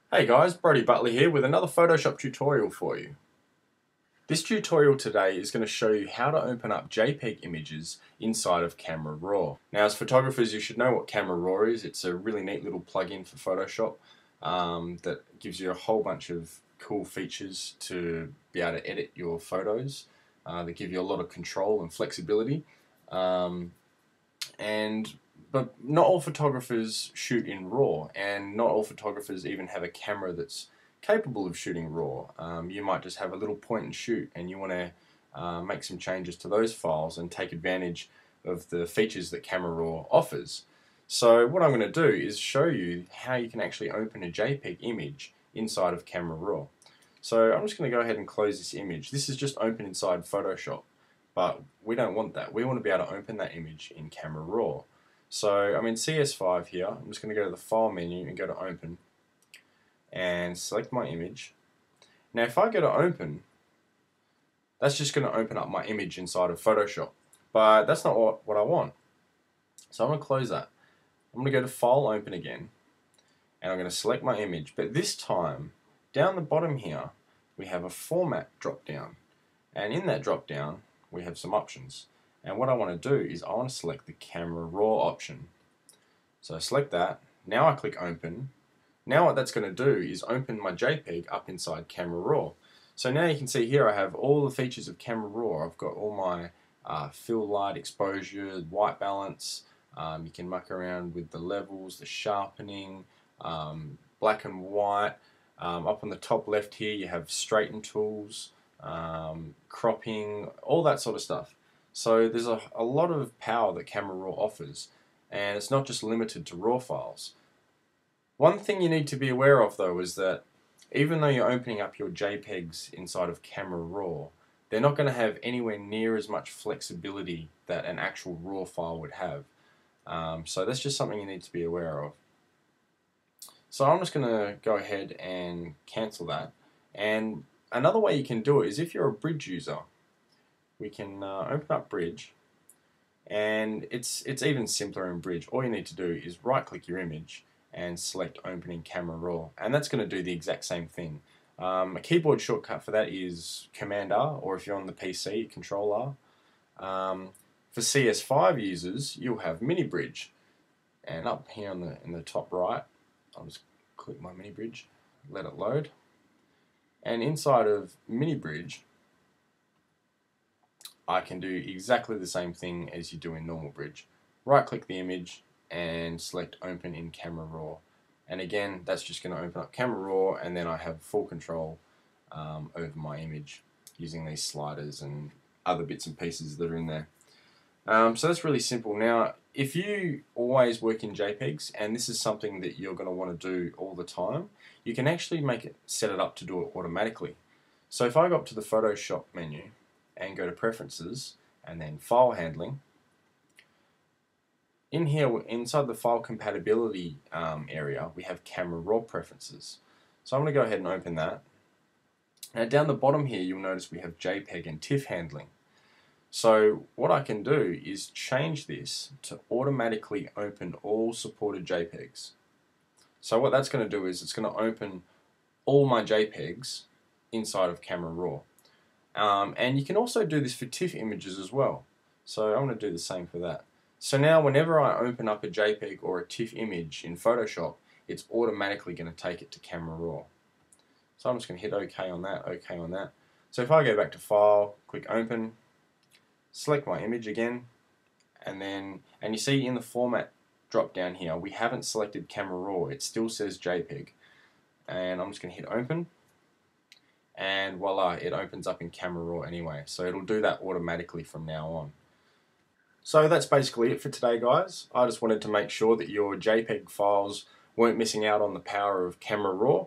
Hey guys, Brodie Butler here with another Photoshop tutorial for you. This tutorial today is going to show you how to open up JPEG images inside of Camera Raw. Now as photographers you should know what Camera Raw is. It's a really neat little plugin for Photoshop that gives you a whole bunch of cool features to be able to edit your photos. They give you a lot of control and flexibility. But not all photographers shoot in RAW, and not all photographers even have a camera that's capable of shooting RAW. You might just have a little point and shoot, and you want to make some changes to those files and take advantage of the features that Camera Raw offers. So what I'm going to do is show you how you can actually open a JPEG image inside of Camera Raw. So I'm just going to go ahead and close this image. This is just open inside Photoshop, but we don't want that. We want to be able to open that image in Camera Raw. So I'm in CS5 here. I'm just going to go to the File menu and go to Open and select my image. Now if I go to Open, that's just going to open up my image inside of Photoshop, but that's not what I want. So I'm going to close that. I'm going to go to File, Open again, and I'm going to select my image, but this time down the bottom here we have a Format drop down, and in that drop down we have some options. And what I want to do is I want to select the Camera Raw option. So I select that. Now I click Open. Now what that's going to do is open my JPEG up inside Camera Raw. So now you can see here I have all the features of Camera Raw. I've got all my fill, light, exposure, white balance. You can muck around with the levels, the sharpening, black and white. Up on the top left here you have straighten tools, cropping, all that sort of stuff. So there's a lot of power that Camera Raw offers, and it's not just limited to RAW files. One thing you need to be aware of though is that even though you're opening up your JPEGs inside of Camera Raw, they're not going to have anywhere near as much flexibility that an actual RAW file would have. So that's just something you need to be aware of. So I'm just going to go ahead and cancel that. And another way you can do it is if you're a Bridge user. We can open up Bridge, and it's even simpler in Bridge. All you need to do is right click your image and select Open in Camera Raw, and that's going to do the exact same thing. A keyboard shortcut for that is Command R, or if you're on the PC, Control R. For CS5 users, you'll have Mini Bridge, and up here in the top right, I'll just click my Mini Bridge, let it load, and inside of Mini Bridge I can do exactly the same thing as you do in normal Bridge. Right click the image and select Open in Camera Raw. And again, that's just going to open up Camera Raw, and then I have full control over my image using these sliders and other bits and pieces that are in there. So that's really simple. Now, if you always work in JPEGs, and this is something that you're going to want to do all the time, you can actually set it up to do it automatically. So if I go up to the Photoshop menu, and go to Preferences and then File Handling. In here, inside the File Compatibility area, we have Camera Raw Preferences. So I'm going to go ahead and open that. Now down the bottom here you'll notice we have JPEG and TIFF handling. So what I can do is change this to automatically open all supported JPEGs. So what that's going to do is it's going to open all my JPEGs inside of Camera Raw. And you can also do this for TIFF images as well. So I'm going to do the same for that. So now whenever I open up a JPEG or a TIFF image in Photoshop, it's automatically going to take it to Camera Raw. So I'm just going to hit OK on that, OK on that. So if I go back to File, click Open, select my image again, and you see in the Format drop down here, we haven't selected Camera Raw. It still says JPEG. And I'm just going to hit Open. And voila, it opens up in Camera Raw anyway, so it'll do that automatically from now on. So that's basically it for today, guys. I just wanted to make sure that your JPEG files weren't missing out on the power of Camera Raw.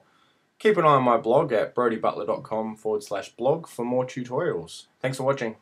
Keep an eye on my blog at brodiebutler.com/blog for more tutorials. Thanks for watching.